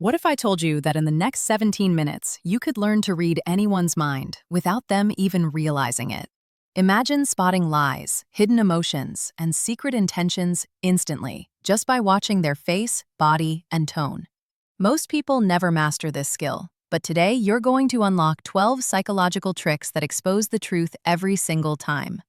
What if I told you that in the next 17 minutes, you could learn to read anyone's mind without them even realizing it? Imagine spotting lies, hidden emotions, and secret intentions instantly, just by watching their face, body, and tone. Most people never master this skill, but today you're going to unlock 12 psychological tricks that expose the truth every single time.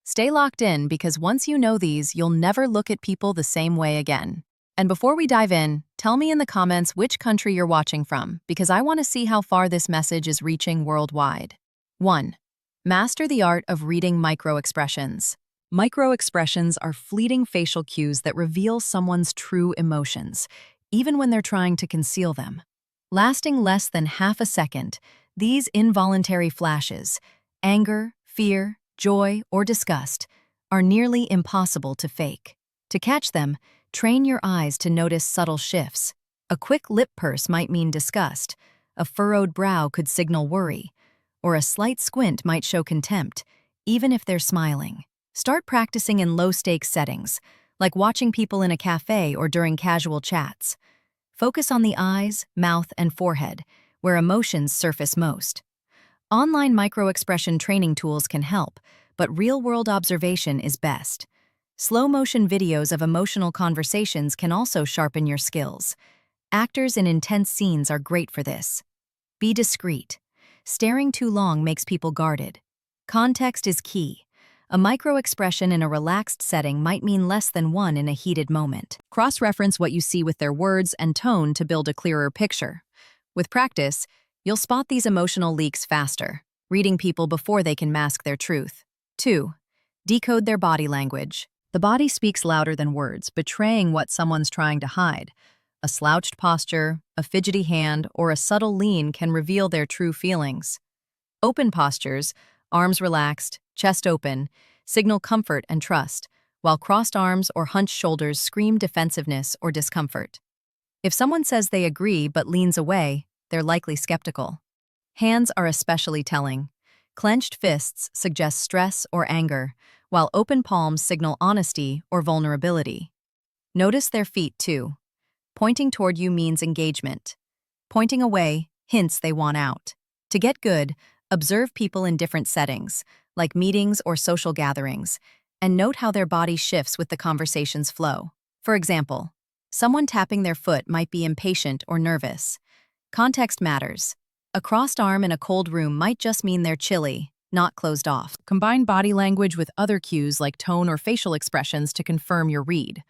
Stay locked in because once you know these, you'll never look at people the same way again. And before we dive in, tell me in the comments which country you're watching from, because I want to see how far this message is reaching worldwide. 1. Master the art of reading micro-expressions. Micro-expressions are fleeting facial cues that reveal someone's true emotions, even when they're trying to conceal them. Lasting less than half a second, these involuntary flashes, anger, fear, joy, or disgust, are nearly impossible to fake. To catch them, train your eyes to notice subtle shifts. A quick lip purse might mean disgust, a furrowed brow could signal worry, or a slight squint might show contempt, even if they're smiling. Start practicing in low-stakes settings, like watching people in a cafe or during casual chats. Focus on the eyes, mouth, and forehead, where emotions surface most. Online micro-expression training tools can help, but real-world observation is best. Slow-motion videos of emotional conversations can also sharpen your skills. Actors in intense scenes are great for this. Be discreet. Staring too long makes people guarded. Context is key. A micro-expression in a relaxed setting might mean less than one in a heated moment. Cross-reference what you see with their words and tone to build a clearer picture. With practice, you'll spot these emotional leaks faster, reading people before they can mask their truth. 2. Decode their body language. The body speaks louder than words, betraying what someone's trying to hide. A slouched posture, a fidgety hand, or a subtle lean can reveal their true feelings. Open postures, arms relaxed, chest open, signal comfort and trust, while crossed arms or hunched shoulders scream defensiveness or discomfort. If someone says they agree but leans away, they're likely skeptical. Hands are especially telling. Clenched fists suggest stress or anger, while open palms signal honesty or vulnerability. Notice their feet, too. Pointing toward you means engagement. Pointing away hints they want out. To get good, observe people in different settings, like meetings or social gatherings, and note how their body shifts with the conversation's flow. For example, someone tapping their foot might be impatient or nervous. Context matters. A crossed arm in a cold room might just mean they're chilly, not closed off. Combine body language with other cues like tone or facial expressions to confirm your read.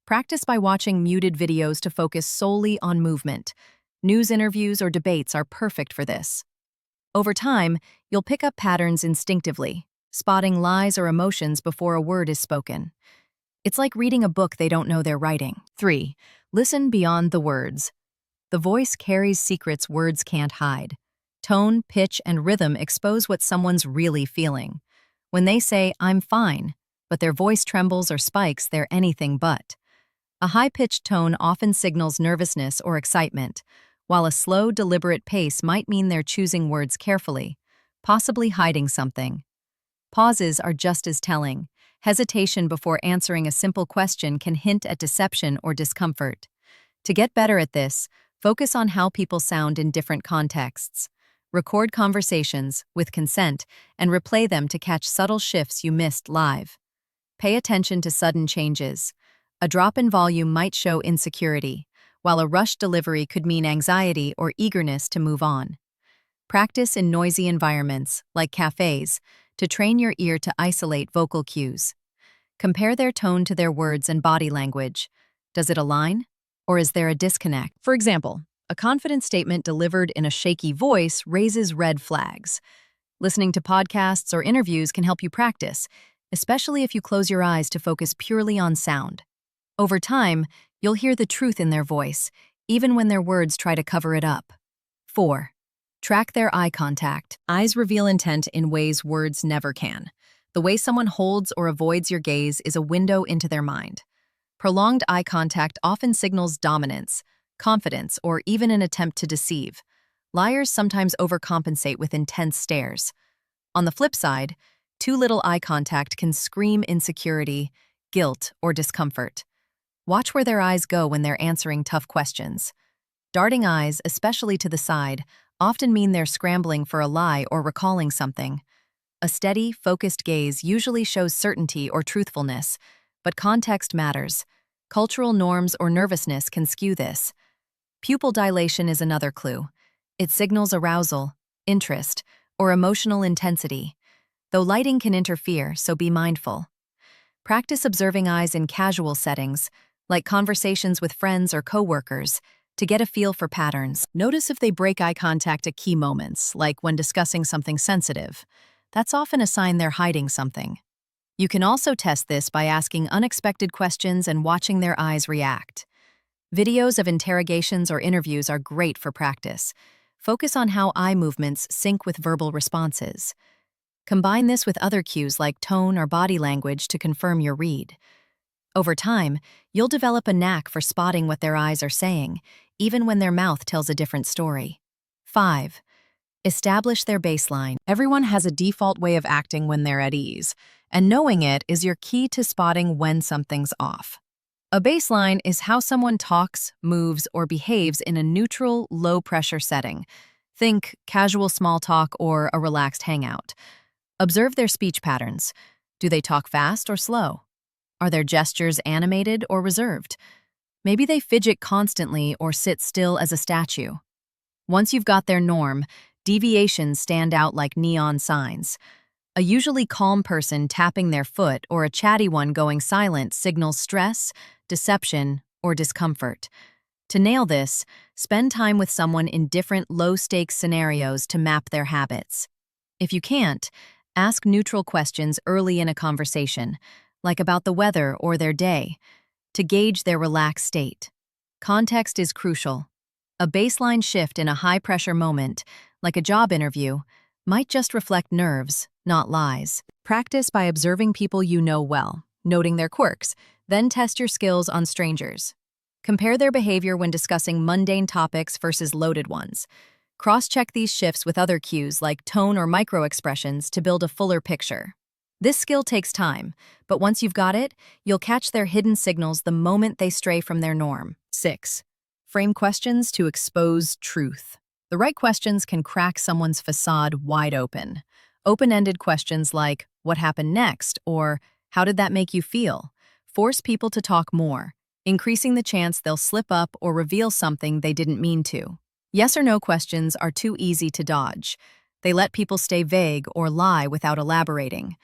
Practice by watching muted videos to focus solely on movement. News interviews or debates are perfect for this. Over time, you'll pick up patterns instinctively, spotting lies or emotions before a word is spoken. It's like reading a book they don't know they're writing. 3. Listen beyond the words. The voice carries secrets words can't hide. Tone, pitch, and rhythm expose what someone's really feeling. When they say, "I'm fine," but their voice trembles or spikes, they're anything but. A high-pitched tone often signals nervousness or excitement, while a slow, deliberate pace might mean they're choosing words carefully, possibly hiding something. Pauses are just as telling. Hesitation before answering a simple question can hint at deception or discomfort. To get better at this, focus on how people sound in different contexts. Record conversations, with consent, and replay them to catch subtle shifts you missed live. Pay attention to sudden changes. A drop in volume might show insecurity, while a rushed delivery could mean anxiety or eagerness to move on. Practice in noisy environments, like cafes, to train your ear to isolate vocal cues. Compare their tone to their words and body language. Does it align? Or is there a disconnect? For example, a confident statement delivered in a shaky voice raises red flags. Listening to podcasts or interviews can help you practice, especially if you close your eyes to focus purely on sound. Over time, you'll hear the truth in their voice, even when their words try to cover it up. 4. Track their eye contact. Eyes reveal intent in ways words never can. The way someone holds or avoids your gaze is a window into their mind. Prolonged eye contact often signals dominance, confidence, or even an attempt to deceive. Liars sometimes overcompensate with intense stares. On the flip side, too little eye contact can scream insecurity, guilt, or discomfort. Watch where their eyes go when they're answering tough questions. Darting eyes, especially to the side, often mean they're scrambling for a lie or recalling something. A steady, focused gaze usually shows certainty or truthfulness, but context matters. Cultural norms or nervousness can skew this. Pupil dilation is another clue. It signals arousal, interest, or emotional intensity. Though lighting can interfere, so be mindful. Practice observing eyes in casual settings, like conversations with friends or coworkers, to get a feel for patterns. Notice if they break eye contact at key moments, like when discussing something sensitive. That's often a sign they're hiding something. You can also test this by asking unexpected questions and watching their eyes react. Videos of interrogations or interviews are great for practice. Focus on how eye movements sync with verbal responses. Combine this with other cues like tone or body language to confirm your read. Over time, you'll develop a knack for spotting what their eyes are saying, even when their mouth tells a different story. 5. Establish their baseline. Everyone has a default way of acting when they're at ease, and knowing it is your key to spotting when something's off. A baseline is how someone talks, moves, or behaves in a neutral, low-pressure setting. Think casual small talk or a relaxed hangout. Observe their speech patterns. Do they talk fast or slow? Are their gestures animated or reserved? Maybe they fidget constantly or sit still as a statue. Once you've got their norm, deviations stand out like neon signs. A usually calm person tapping their foot or a chatty one going silent signals stress, deception, or discomfort. To nail this, spend time with someone in different low-stakes scenarios to map their habits. If you can't, ask neutral questions early in a conversation, like about the weather or their day, to gauge their relaxed state. Context is crucial. A baseline shift in a high-pressure moment, like a job interview, might just reflect nerves, not lies. Practice by observing people you know well, noting their quirks, then test your skills on strangers. Compare their behavior when discussing mundane topics versus loaded ones. Cross-check these shifts with other cues like tone or micro-expressions to build a fuller picture. This skill takes time, but once you've got it, you'll catch their hidden signals the moment they stray from their norm. 6. Frame questions to expose truth. The right questions can crack someone's facade wide open. Open-ended questions like, "What happened next?" or "How did that make you feel?" force people to talk more, increasing the chance they'll slip up or reveal something they didn't mean to. Yes or no questions are too easy to dodge. They let people stay vague or lie without elaborating.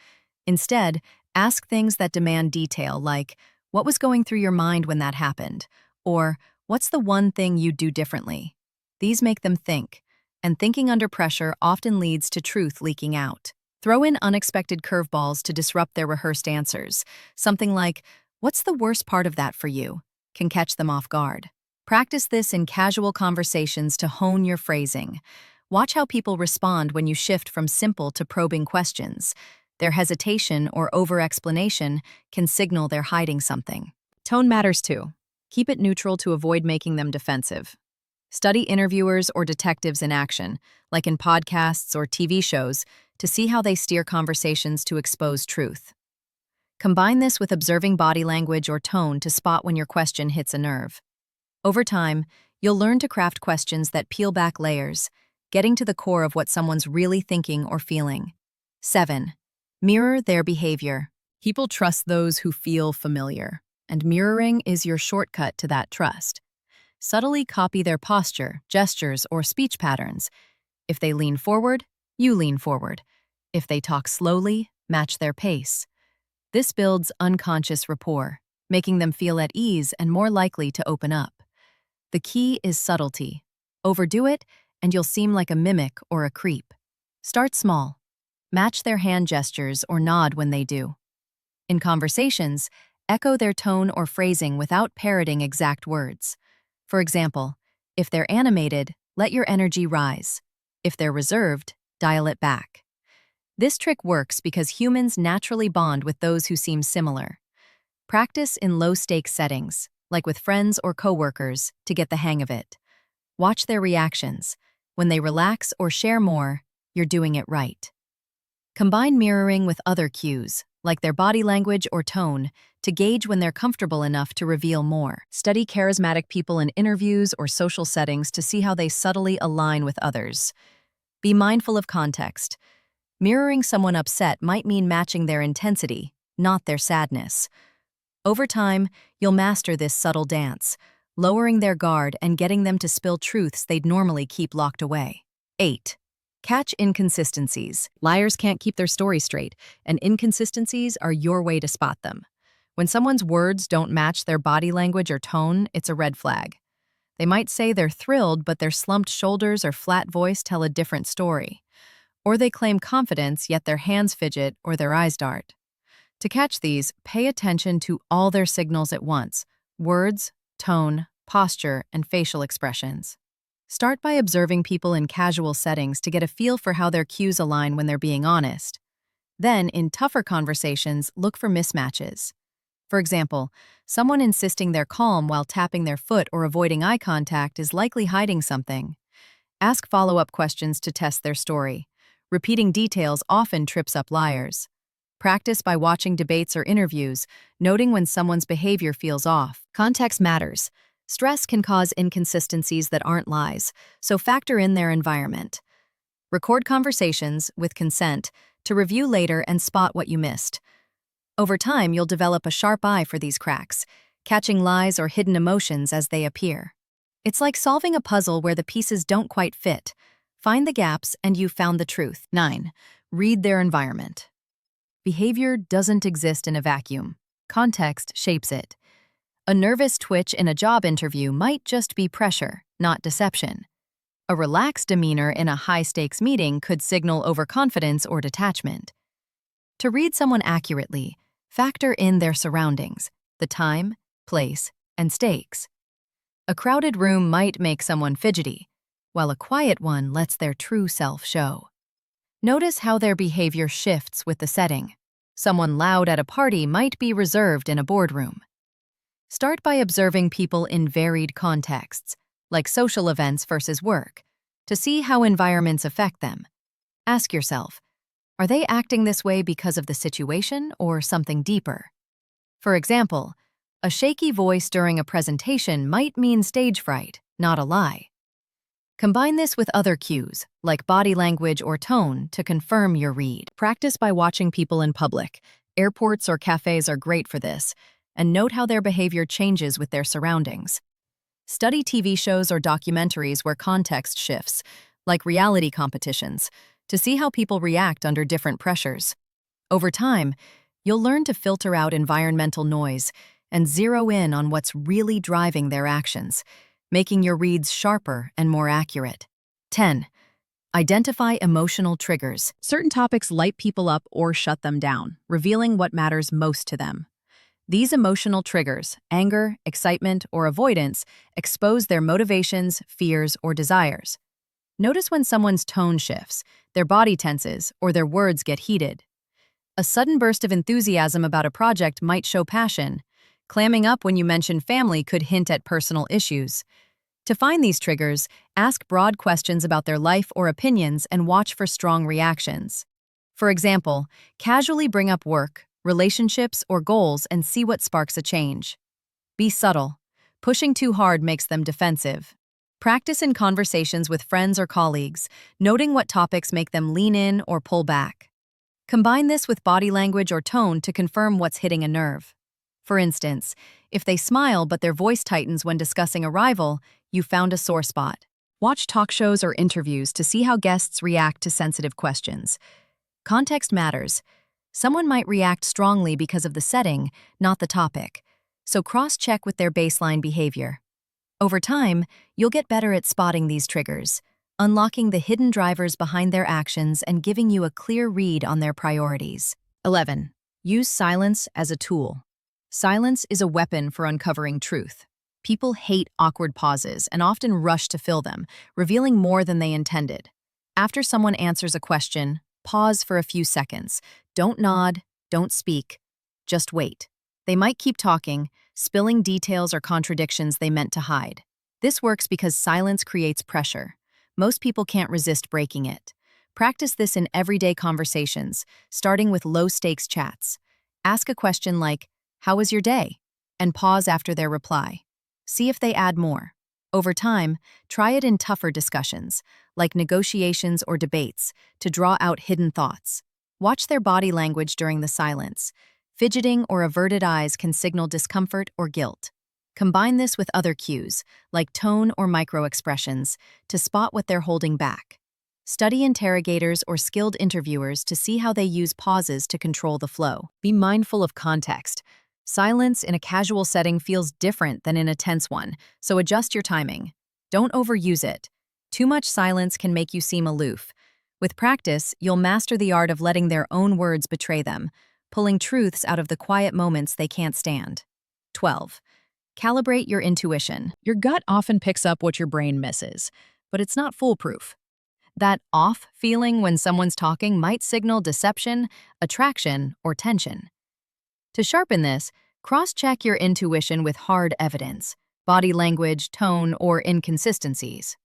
Instead, ask things that demand detail like, "What was going through your mind when that happened?" or "What's the one thing you'd do differently?" These make them think, and thinking under pressure often leads to truth leaking out. Throw in unexpected curveballs to disrupt their rehearsed answers. Something like, "What's the worst part of that for you?" can catch them off guard. Practice this in casual conversations to hone your phrasing. Watch how people respond when you shift from simple to probing questions. Their hesitation or over-explanation can signal they're hiding something. Tone matters too. Keep it neutral to avoid making them defensive. Study interviewers or detectives in action, like in podcasts or TV shows, to see how they steer conversations to expose truth. Combine this with observing body language or tone to spot when your question hits a nerve. Over time, you'll learn to craft questions that peel back layers, getting to the core of what someone's really thinking or feeling. 7. Mirror their behavior. People trust those who feel familiar, and mirroring is your shortcut to that trust. Subtly copy their posture, gestures, or speech patterns. If they lean forward, you lean forward. If they talk slowly, match their pace. This builds unconscious rapport, making them feel at ease and more likely to open up. The key is subtlety. Overdo it, and you'll seem like a mimic or a creep. Start small. Match their hand gestures or nod when they do. In conversations, echo their tone or phrasing without parroting exact words. For example, if they're animated, let your energy rise. If they're reserved, dial it back. This trick works because humans naturally bond with those who seem similar. Practice in low-stakes settings, like with friends or coworkers, to get the hang of it. Watch their reactions. When they relax or share more, you're doing it right. Combine mirroring with other cues, like their body language or tone, to gauge when they're comfortable enough to reveal more. Study charismatic people in interviews or social settings to see how they subtly align with others. Be mindful of context. Mirroring someone upset might mean matching their intensity, not their sadness. Over time, you'll master this subtle dance, lowering their guard and getting them to spill truths they'd normally keep locked away. 8. Catch inconsistencies. Liars can't keep their story straight, and inconsistencies are your way to spot them. When someone's words don't match their body language or tone, it's a red flag. They might say they're thrilled, but their slumped shoulders or flat voice tell a different story. Or they claim confidence, yet their hands fidget or their eyes dart. To catch these, pay attention to all their signals at once: words, tone, posture, and facial expressions. Start by observing people in casual settings to get a feel for how their cues align when they're being honest. Then, in tougher conversations, look for mismatches. For example, someone insisting they're calm while tapping their foot or avoiding eye contact is likely hiding something. Ask follow-up questions to test their story. Repeating details often trips up liars. Practice by watching debates or interviews, noting when someone's behavior feels off. Context matters. Stress can cause inconsistencies that aren't lies, so factor in their environment. Record conversations, with consent, to review later and spot what you missed. Over time, you'll develop a sharp eye for these cracks, catching lies or hidden emotions as they appear. It's like solving a puzzle where the pieces don't quite fit. Find the gaps and you've found the truth. 9. Read their environment. Behavior doesn't exist in a vacuum. Context shapes it. A nervous twitch in a job interview might just be pressure, not deception. A relaxed demeanor in a high-stakes meeting could signal overconfidence or detachment. To read someone accurately, factor in their surroundings, the time, place, and stakes. A crowded room might make someone fidgety, while a quiet one lets their true self show. Notice how their behavior shifts with the setting. Someone loud at a party might be reserved in a boardroom. Start by observing people in varied contexts, like social events versus work, to see how environments affect them. Ask yourself, are they acting this way because of the situation or something deeper? For example, a shaky voice during a presentation might mean stage fright, not a lie. Combine this with other cues, like body language or tone, to confirm your read. Practice by watching people in public. Airports or cafes are great for this, and note how their behavior changes with their surroundings. Study TV shows or documentaries where context shifts, like reality competitions, to see how people react under different pressures. Over time, you'll learn to filter out environmental noise and zero in on what's really driving their actions, making your reads sharper and more accurate. 10. Identify emotional triggers. Certain topics light people up or shut them down, revealing what matters most to them. These emotional triggers, anger, excitement, or avoidance, expose their motivations, fears, or desires. Notice when someone's tone shifts, their body tenses, or their words get heated. A sudden burst of enthusiasm about a project might show passion. Clamming up when you mention family could hint at personal issues. To find these triggers, ask broad questions about their life or opinions and watch for strong reactions. For example, casually bring up work, relationships, or goals and see what sparks a change. Be subtle. Pushing too hard makes them defensive. Practice in conversations with friends or colleagues, noting what topics make them lean in or pull back. Combine this with body language or tone to confirm what's hitting a nerve. For instance, if they smile but their voice tightens when discussing a rival, you found a sore spot. Watch talk shows or interviews to see how guests react to sensitive questions. Context matters. Someone might react strongly because of the setting, not the topic, so cross-check with their baseline behavior. Over time, you'll get better at spotting these triggers, unlocking the hidden drivers behind their actions and giving you a clear read on their priorities. 11. Use silence as a tool. Silence is a weapon for uncovering truth. People hate awkward pauses and often rush to fill them, revealing more than they intended. After someone answers a question, pause for a few seconds. Don't nod, don't speak, just wait. They might keep talking, spilling details or contradictions they meant to hide. This works because silence creates pressure. Most people can't resist breaking it. Practice this in everyday conversations, starting with low-stakes chats. Ask a question like, "How was your day?" and pause after their reply. See if they add more. Over time, try it in tougher discussions, like negotiations or debates, to draw out hidden thoughts. Watch their body language during the silence. Fidgeting or averted eyes can signal discomfort or guilt. Combine this with other cues, like tone or micro-expressions, to spot what they're holding back. Study interrogators or skilled interviewers to see how they use pauses to control the flow. Be mindful of context. Silence in a casual setting feels different than in a tense one, so adjust your timing. Don't overuse it. Too much silence can make you seem aloof. With practice, you'll master the art of letting their own words betray them, pulling truths out of the quiet moments they can't stand. 12. Calibrate your intuition. Your gut often picks up what your brain misses, but it's not foolproof. That off feeling when someone's talking might signal deception, attraction, or tension. To sharpen this, cross-check your intuition with hard evidence, body language, tone, or inconsistencies.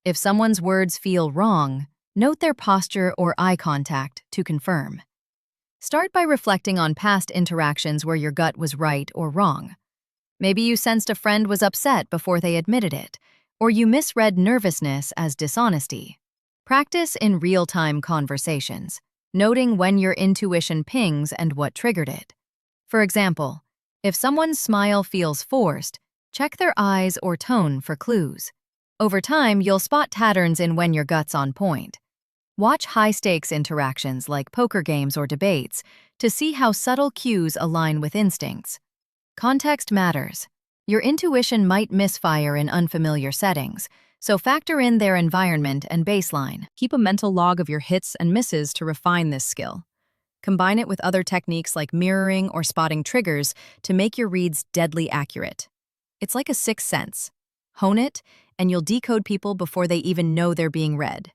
If someone's words feel wrong, note their posture or eye contact to confirm. Start by reflecting on past interactions where your gut was right or wrong. Maybe you sensed a friend was upset before they admitted it, or you misread nervousness as dishonesty. Practice in real-time conversations, noting when your intuition pings and what triggered it. For example, if someone's smile feels forced, check their eyes or tone for clues. Over time, you'll spot patterns in when your gut's on point. Watch high-stakes interactions like poker games or debates to see how subtle cues align with instincts. Context matters. Your intuition might misfire in unfamiliar settings, so factor in their environment and baseline. Keep a mental log of your hits and misses to refine this skill. Combine it with other techniques like mirroring or spotting triggers to make your reads deadly accurate. It's like a sixth sense. Hone it, and you'll decode people before they even know they're being read.